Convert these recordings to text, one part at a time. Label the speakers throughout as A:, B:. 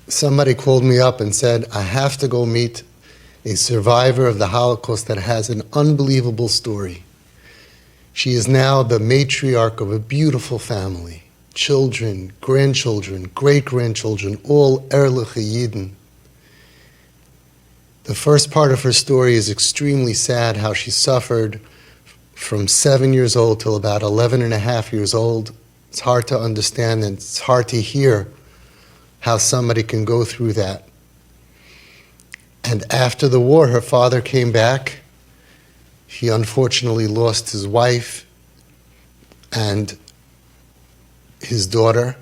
A: somebody called me up and said, I have to go meet a survivor of the Holocaust that has an unbelievable story. She is now the matriarch of a beautiful family. Children, grandchildren, great-grandchildren, all Erliche Yidden. The first part of her story is extremely sad, how she suffered from 7 years old till about 11 and a half years old. It's hard to understand and it's hard to hear how somebody can go through that. And after the war, her father came back. He unfortunately lost his wife and his daughter,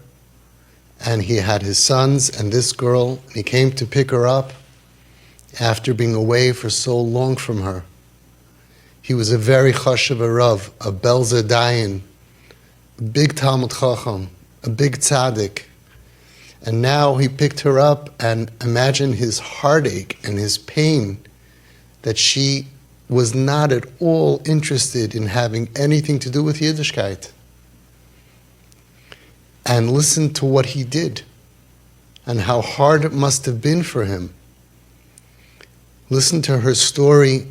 A: and he had his sons and this girl, and he came to pick her up after being away for so long from her. He was a very chashuv rav, a Belzer Dayan, a big Talmud Chacham, a big tzaddik. And now he picked her up, and imagine his heartache and his pain that she was not at all interested in having anything to do with Yiddishkeit. And listen to what he did and how hard it must have been for him. Listen to her story.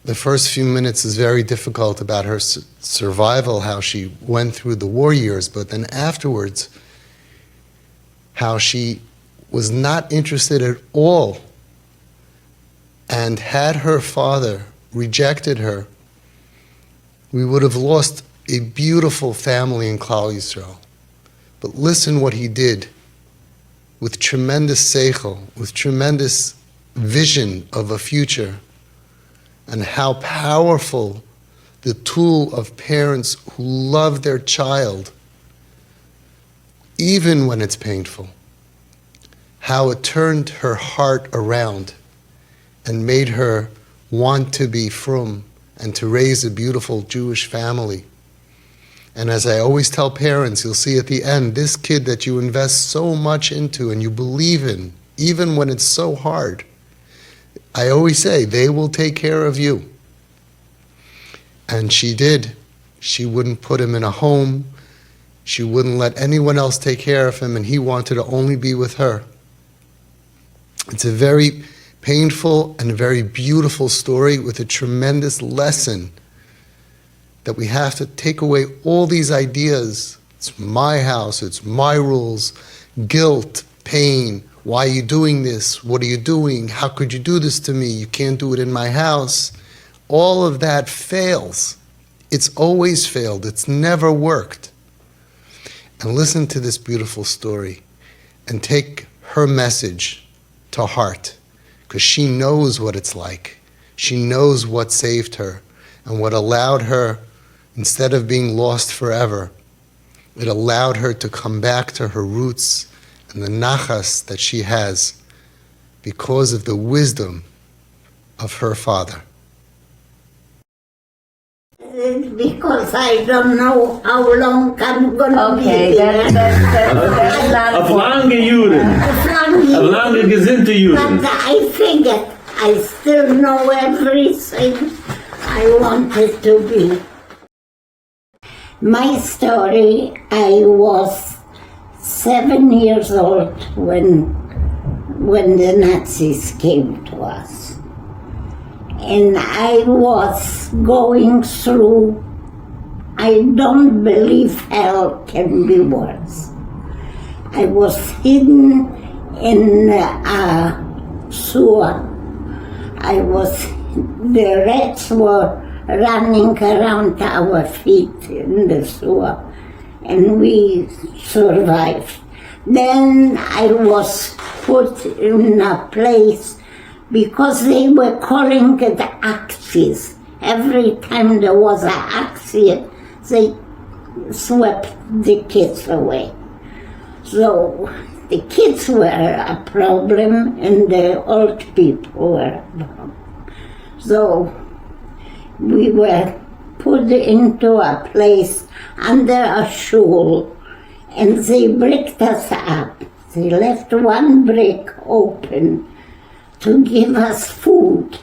A: The first few minutes is very difficult about her survival, how she went through the war years, but then afterwards, how she was not interested at all, and had her father rejected her, we would have lost a beautiful family in Klal Yisrael. But listen what he did with tremendous seichel, with tremendous vision of a future, and how powerful the tool of parents who love their child, even when it's painful, how it turned her heart around and made her want to be frum and to raise a beautiful Jewish family. And as I always tell parents, you'll see at the end, this kid that you invest so much into and you believe in, even when it's so hard, I always say, they will take care of you. And she did. She wouldn't put him in a home. She wouldn't let anyone else take care of him, and he wanted to only be with her. It's a very painful and a very beautiful story with a tremendous lesson that we have to take away all these ideas. It's my house, it's my rules, guilt, pain, why are you doing this? What are you doing? How could you do this to me? You can't do it in my house. All of that fails. It's always failed. It's never worked. And listen to this beautiful story and take her message to heart, because she knows what it's like. She knows what saved her and what allowed her, instead of being lost forever, it allowed her to come back to her roots and the nachas that she has because of the wisdom of her father.
B: Because I don't know how long I'm going to be here.
C: Auf lange Juden. Auf lange gesinnte Juden.
B: But I figured I still know everything I wanted to be. My story, I was 7 years old when the Nazis came to us. And I was going through, I don't believe hell can be worse. I was hidden in a sewer. The rats were running around our feet in the sewer, and we survived. Then I was put in a place because they were calling it axis. Every time there was an axis, they swept the kids away. So the kids were a problem and the old people were a problem. So we were put into a place under a shul, and they bricked us up. They left one brick open to give us food.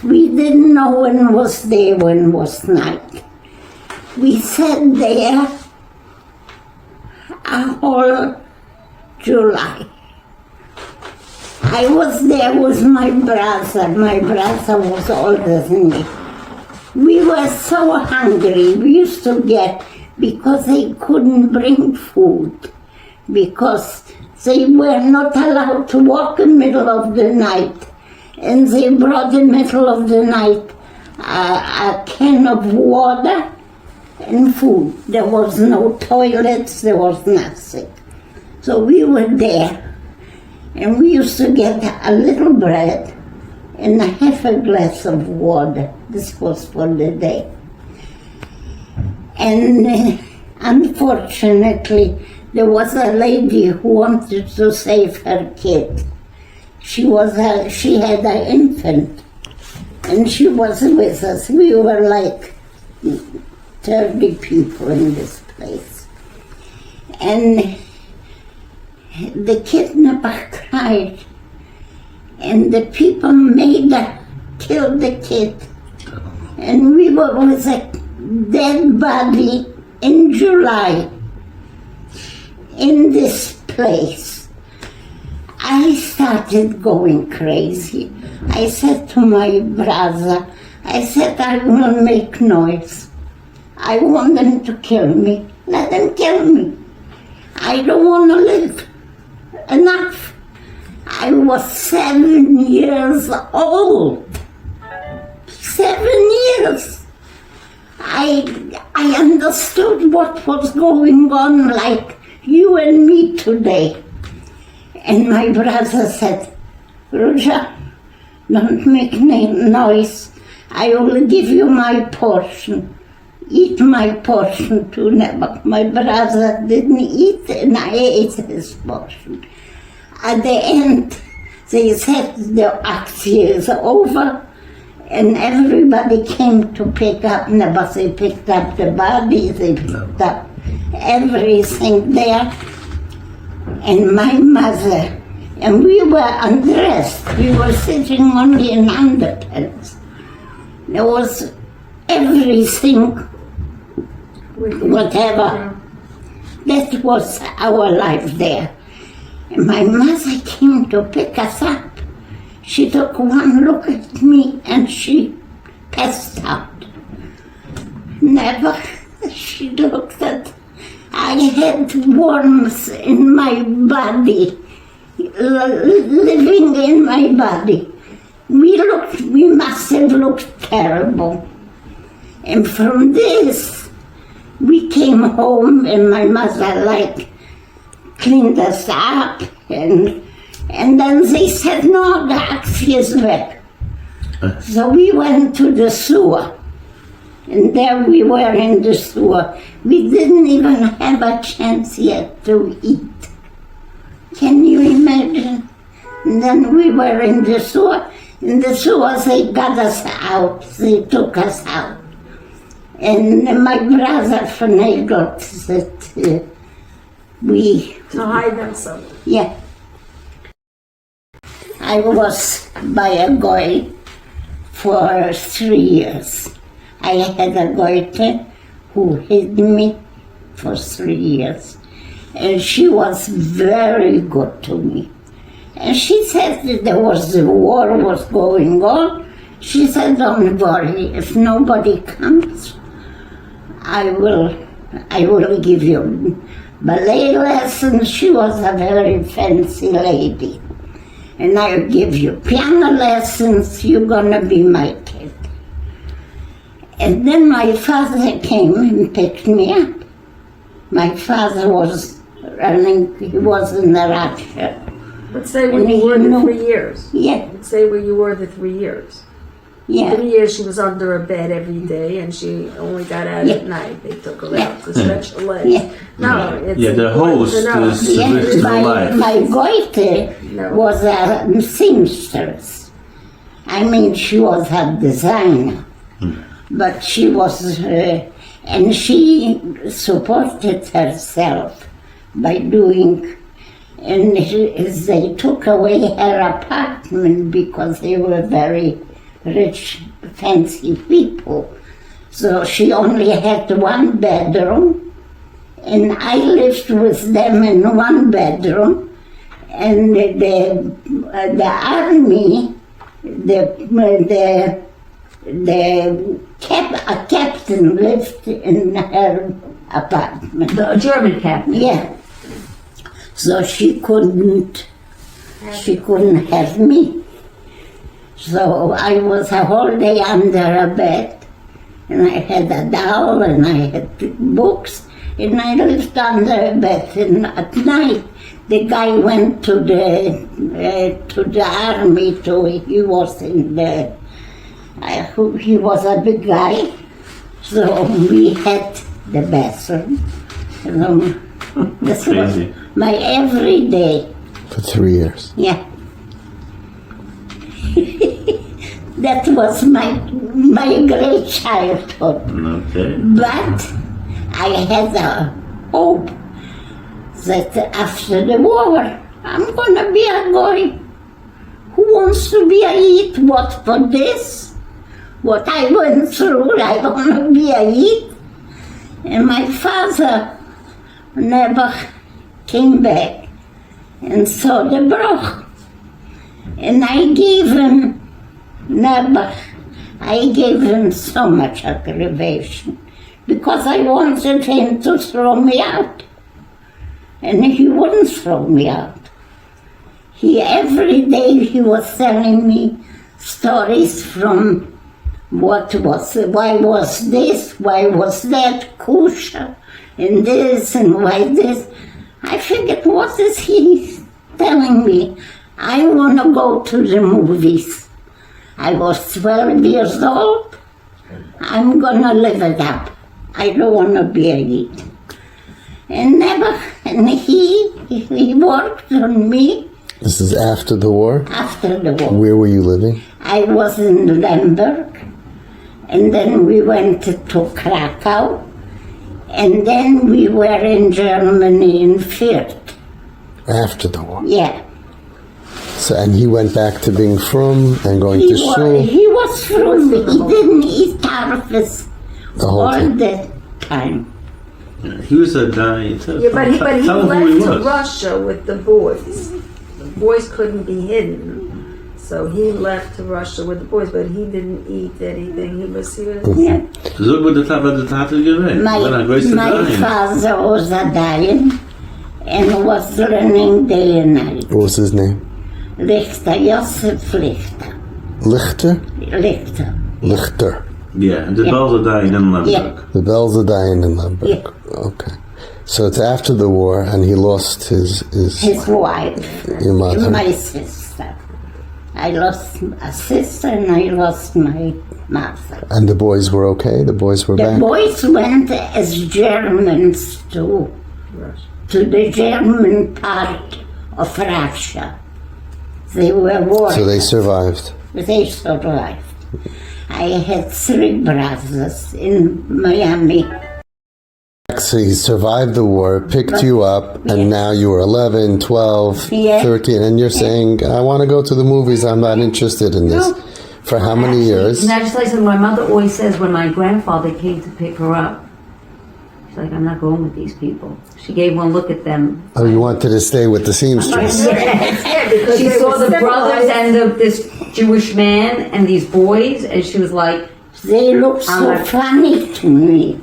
B: We didn't know when was day, when was night. We sat there a whole July. I was there with my brother. My brother was older than me. We were so hungry. We used to get, because they couldn't bring food, because they were not allowed to walk in the middle of the night. And they brought in the middle of the night a can of water and food. There was no toilets, there was nothing. So we were there, and we used to get a little bread and half a glass of water. This was for the day. And unfortunately, there was a lady who wanted to save her kid. She had an infant, and she was with us. We were like 30 people in this place. And the kidnapper cried, and the people made her kill the kid. And we were with a dead body in July in this place. I started going crazy. I said to my brother, I said, I will make noise. I want them to kill me. Let them kill me. I don't want to live. Enough. I was 7 years old. 7 years. I understood what was going on, like you and me today. And my brother said, Rosa, don't make noise. I will give you my portion. Eat my portion too. But my brother didn't eat, and I ate his portion. At the end, they said the action is over, and everybody came to pick up, but they picked up the body, they picked up everything there. And my mother, and we were undressed. We were sitting only in underpants. There was everything, whatever. That was our life there. And my mother came to pick us up. She took one look at me and she passed out. Never, she looked at, I had worms in my body, living in my body. We must have looked terrible. And from this, we came home and my mother cleaned us up, and then they said, no, the axe is back. So we went to the sewer, and there we were in the sewer. We didn't even have a chance yet to eat. Can you imagine? And then we were in the sewer. In the sewer, they got us out. They took us out. And my brother finagled that we...
D: To hide themselves.
B: Yeah. I was by a goy for 3 years. I had a goiter who hid me for 3 years. And she was very good to me. And she said that the war was going on. She said, don't worry, if nobody comes, I will give you ballet lessons. She was a very fancy lady. And I'll give you piano lessons, you're gonna be my kid. And then my father came and picked me up. My father was running, he was in the Russia.
D: Let's say where you were the 3 years.
B: Yeah.
D: Let's say where you were the 3 years.
B: Yeah.
D: 3 years she was under a bed every day and she only got out at night. They took her out to stretch her legs.
B: Yeah.
D: No, it's
C: the host is the risk of life.
B: My goiter was a seamstress. I mean, she was a designer. But she was, and she supported herself by doing, and they took away her apartment because they were very rich, fancy people. So she only had 1 bedroom, and I lived with them in 1 bedroom, and the army, a captain lived in her apartment.
E: A German captain.
B: Yeah. So she couldn't have me. So I was a whole day under a bed, and I had a doll, and I had books, and I lived under a bed. And at night, the guy went to the army. He was in the. He was a big guy, so we had the bathroom. This was my everyday.
A: For 3 years.
B: Yeah. That was my great childhood.
C: Okay.
B: But I had a hope that after the war, I'm gonna be a guy who wants to be a eat. What for this? What I went through, I wanna be a eat. And my father never came back and saw the broch. And I gave him so much aggravation because I wanted him to throw me out. And he wouldn't throw me out. Every day he was telling me stories from why was this, why was that kosher, and this, and why this. I figured, what is he telling me? I want to go to the movies. I was 12 years old. I'm going to live it up. I don't want to be a kid. And he worked on me.
A: This is after the war?
B: After the war.
A: Where were you living?
B: I was in Lemberg, and then we went to Krakow, and then we were in Germany in Fürth.
A: After the war?
B: Yeah.
A: So, and he went back to being frum and going to shul?
B: He was frum. He didn't eat harvest
A: The whole
B: all
A: time.
B: the time.
C: He was a guy.
D: Yeah, but he
C: tell him
D: left
C: who he
D: to
C: was.
D: Russia with the boys. The boys couldn't be hidden, so he left to Russia with the boys. But he didn't eat anything. He was.
B: Yeah.
C: Zoek wat de taten geweest.
B: My father was dying and was learning day and night.
A: What was his name?
B: Lichter, Josef Lichter.
A: Lichter?
B: Lichter.
A: Lichter.
C: Yeah, and the bells are dying in Lemberg.
B: Yeah.
A: The bells are dying in Lemberg.
B: Yeah.
A: Okay. So it's after the war, and he lost his
B: wife,
A: your mother.
B: my sister. I lost a sister and I lost my mother.
A: And the boys were okay? The boys were
B: The
A: back?
B: boys went as Germans to the German part of Russia. They were warriors.
A: So they survived.
B: They survived. I had 3 brothers in Miami.
A: So he survived the war, picked you up, and now you were 11, 12,
B: Yeah.
A: 13, and you're saying, I want to go to the movies, I'm not interested in this.
B: No.
A: For how many years?
E: And I just like something my mother always says when my grandfather came to pick her up. She's like, I'm not going with these people. She gave one look at them.
A: Oh, you wanted to stay with the seamstress.
D: Yeah, because
E: She
D: they
E: saw
D: were
E: the brothers
D: civilized.
E: and this Jewish man and these boys, and she was like,
B: They looked so funny to me.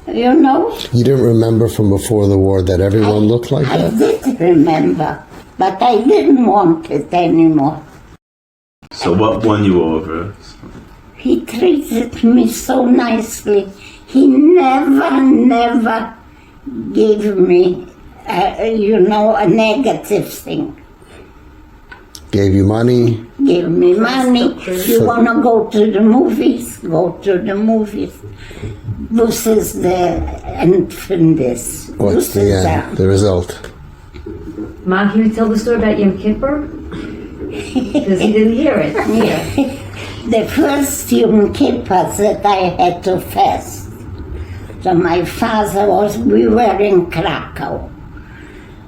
B: You know?
A: You didn't remember from before the war that everyone looked like
B: I
A: that?
B: did remember, but I didn't want it anymore.
C: So what won you over?
B: He treated me so nicely. He never gave me, a negative thing.
A: Gave you money?
B: Give me money. You want to go to the movies? Go to the movies. This is the end from this.
A: What's
B: This is
A: the end? The result?
E: Mom, can you tell the story about Yom Kippur? Because he didn't hear it.
B: Yeah. The first Yom Kippur that I had to fast. So my father we were in Krakow.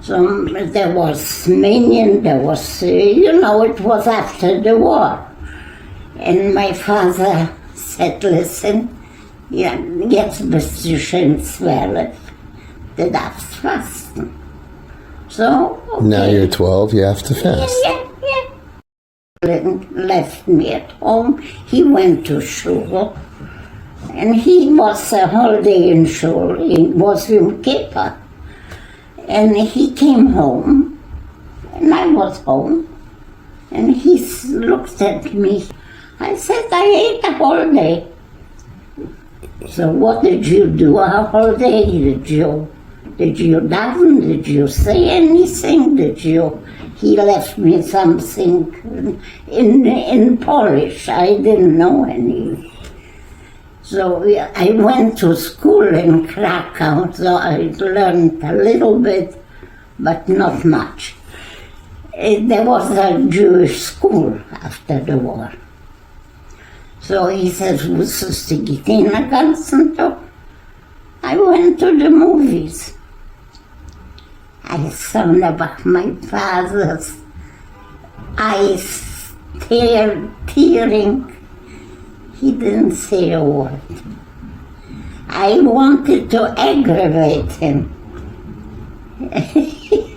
B: So there was Minion, there was, it was after the war. And my father said, listen, jetzt bist du schon 12, du darfst fasten. So, okay.
A: Now you're 12, you have to fast.
B: Yeah. and left me at home. He went to shul, and he was a whole day in shul. He was Yom Kippur. And he came home, and I was home, and he looked at me. I said, I ate a whole day. So what did you do a whole day? Did you daven? Did you say anything? He left me something in Polish. I didn't know any. So I went to school in Krakow, so I learned a little bit, but not much. There was a Jewish school after the war. So he said, "Wusstest du gehen den ganzen Tag?" I went to the movies. I saw about my father's eyes tearing. He didn't say a word. I wanted to aggravate him.
D: He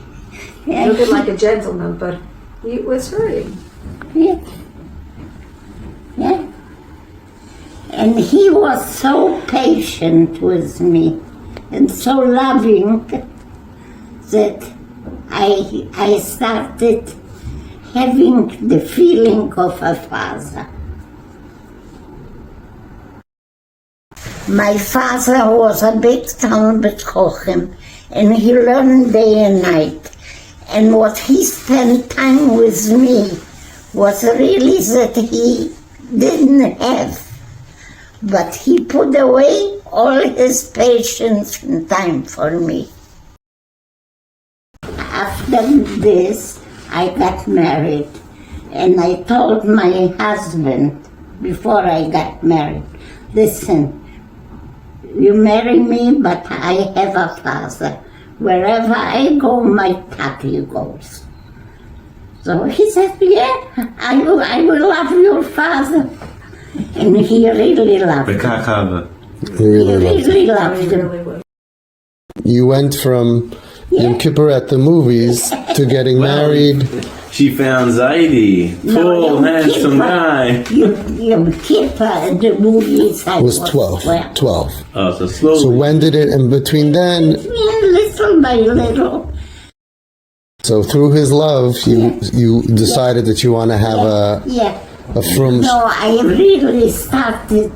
D: looked like a gentleman, but he was hurting.
B: Yeah. Yeah. And he was so patient with me and so loving that I started having the feeling of a father. My father was a big town B'Chochem, and he learned day and night. And what he spent time with me was really that he didn't have. But he put away all his patience and time for me. After this, I got married, and I told my husband before I got married, "Listen, you marry me, but I have a father. Wherever I go, my daddy goes." So he said, "Yeah, I will love your father." And he really loved him. He really loved him.
A: You went from Yom Kippur at the movies to getting married.
C: She found Zaidi, tall, handsome guy.
B: Yom Kippur, the movies I
A: Was 12. 12.
C: Oh, so slowly.
A: So when did it, in between then,
B: Little by little.
A: so through his love, you decided that you want to have a frum.
B: No, I really started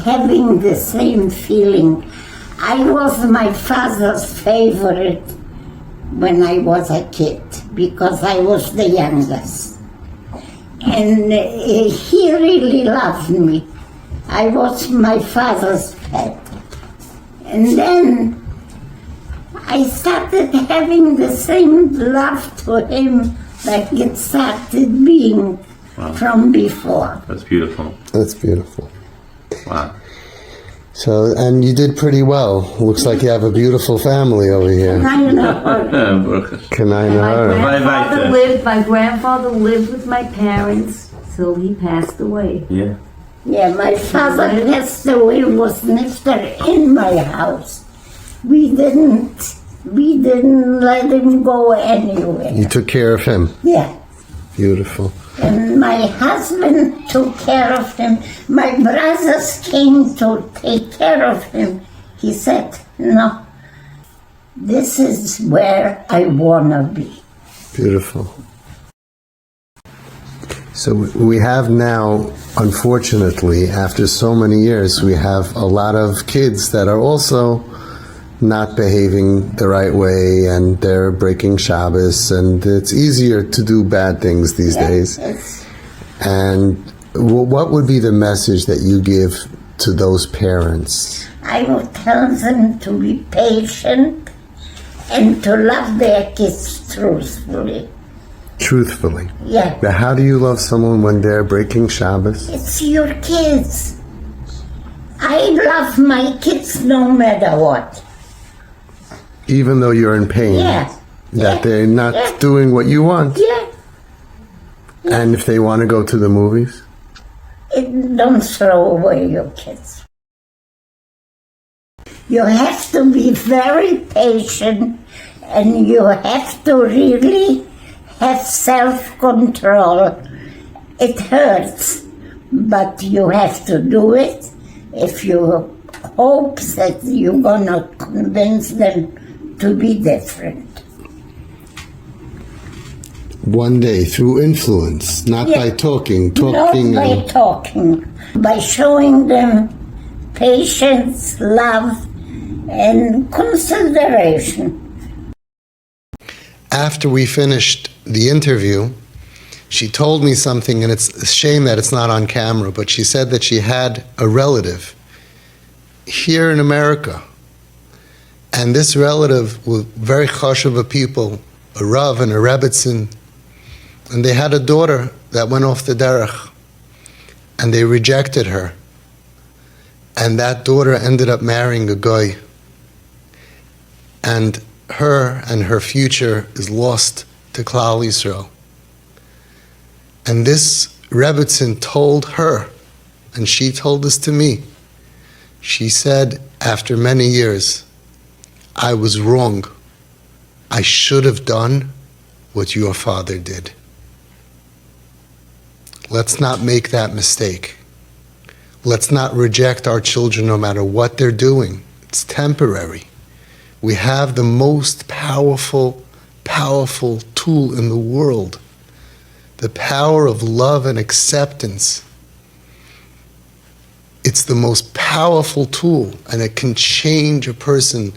B: having the same feeling. I was my father's favorite when I was a kid because I was the youngest. And he really loved me. I was my father's pet. And then I started having the same love to him like it started being from before.
C: That's beautiful.
A: That's beautiful.
C: Wow.
A: So, and you did pretty well. Looks like you have a beautiful family over here.
B: I know.
E: My grandfather lived with my parents till he passed away.
C: Yeah.
B: Yeah, my father passed away, was never in my house. We didn't let him go anywhere.
A: You took care of him.
B: Yeah.
A: Beautiful.
B: And my husband took care of him. My brothers came to take care of him. He said, "No, this is where I want to be."
A: Beautiful. So we have now, unfortunately, after so many years, we have a lot of kids that are also not behaving the right way, and they're breaking Shabbos, and it's easier to do bad things these days.
B: Yes.
A: And what would be the message that you give to those parents?
B: I would tell them to be patient and to love their kids truthfully.
A: Truthfully.
B: Yeah.
A: Now, how do you love someone when they're breaking Shabbos?
B: It's your kids. I love my kids no matter what.
A: Even though you're in pain,
B: Yeah.
A: that they're not doing what you want.
B: Yeah.
A: And if they want to go to the movies?
B: Don't throw away your kids. You have to be very patient, and you have to really have self-control It hurts, but you have to do it if you hope that you're going to convince them to be different.
A: One day, through influence, not
B: Yeah.
A: by talking.
B: Not by talking, by showing them patience, love, and consideration.
A: After we finished the interview, she told me something, and it's a shame that it's not on camera, but she said that she had a relative here in America. And this relative was very chashuva people, a Rav and a Rebbetzin, and they had a daughter that went off the derech, and they rejected her. And that daughter ended up marrying a guy. And her future is lost to Klal Yisrael. And this Rebbetzin told her, and she told this to me, she said, after many years, I was wrong. I should have done what your father did. Let's not make that mistake. Let's not reject our children no matter what they're doing. It's temporary. We have the most powerful tool in the world. The power of love and acceptance. It's the most powerful tool, and it can change a person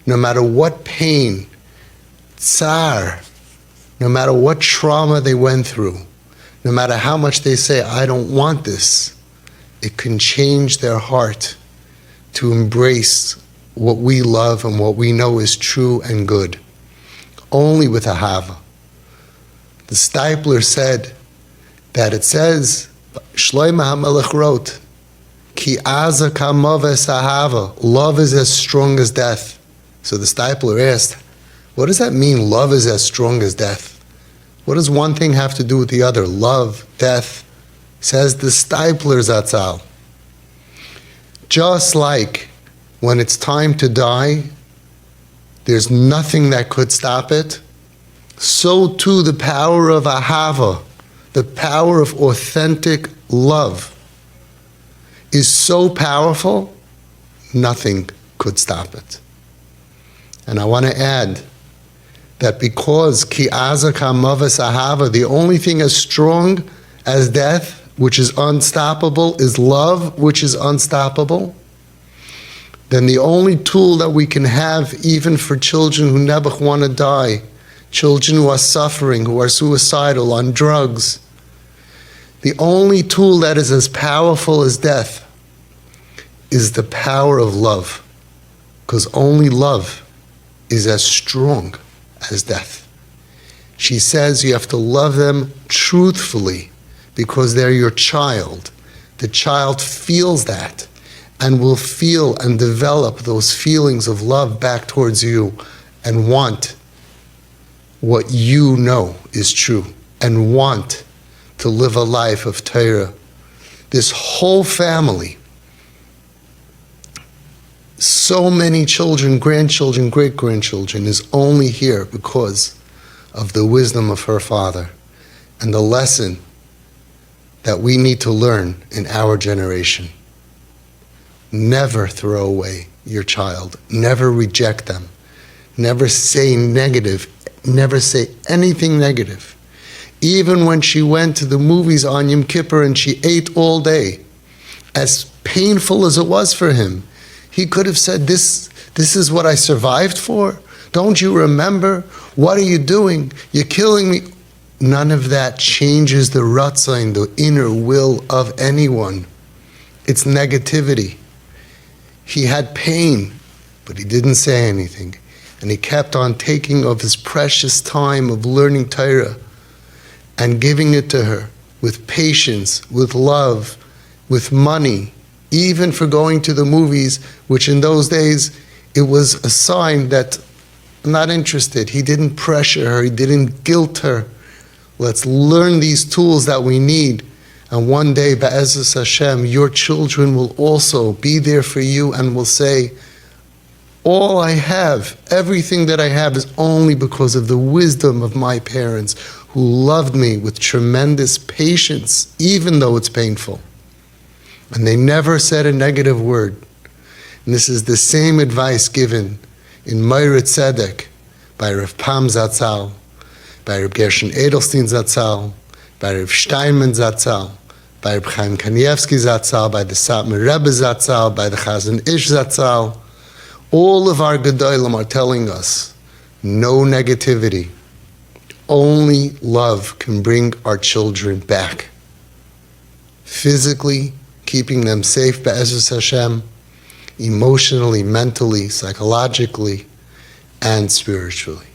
A: no matter what pain, tsar, no matter what trauma they went through, no matter how much they say, I don't want this. It can change their heart to embrace what we love and what we know is true and good. Only with ahava. The Stipler said that it says, Shlomo HaMelech wrote, Ki aza kamoves ahava, love is as strong as death. So the Stipler asked, what does that mean, love is as strong as death? What does one thing have to do with the other? Love, death. Says the Stipler Zatzal. Just like when it's time to die, there's nothing that could stop it, so too the power of ahava, the power of authentic love, is so powerful, nothing could stop it. And I want to add that because ki aza kamavas ahava, the only thing as strong as death, which is unstoppable, is love, which is unstoppable, then the only tool that we can have, even for children who never want to die, children who are suffering, who are suicidal, on drugs, the only tool that is as powerful as death is the power of love, because only love is as strong as death. She says you have to love them truthfully because they're your child. The child feels that and will feel and develop those feelings of love back towards you and want what you know is true and want to live a life of Torah. This whole family, so many children, grandchildren, great-grandchildren, is only here because of the wisdom of her father and the lesson that we need to learn in our generation. Never throw away your child. Never reject them. Never say negative. Never say anything negative. Even when she went to the movies on Yom Kippur and she ate all day, as painful as it was for him, he could have said, this is what I survived for? Don't you remember? What are you doing? You're killing me. None of that changes the ratzain, the inner will of anyone. It's negativity. He had pain, but he didn't say anything. And he kept on taking of his precious time of learning Torah and giving it to her with patience, with love, with money, even for going to the movies, which in those days, it was a sign that I'm not interested. He didn't pressure her. He didn't guilt her. Let's learn these tools that we need. And one day, Be'ezus Hashem, your children will also be there for you and will say, All I have, everything that I have is only because of the wisdom of my parents who loved me with tremendous patience, even though it's painful. And they never said a negative word. And this is the same advice given in Meir Tzedek by Rav Pam Zatzal, by Rav Gershon Edelstein Zatzal, by Rav Steinman Zatzal, by Rav Chaim Kanievsky Zatzal, by the Satmar Rebbe Zatzal, by the Chazon Ish Zatzal. All of our Gedolim are telling us, no negativity. Only love can bring our children back. Physically, keeping them safe, Be'ezus Hashem, emotionally, mentally, psychologically, and spiritually.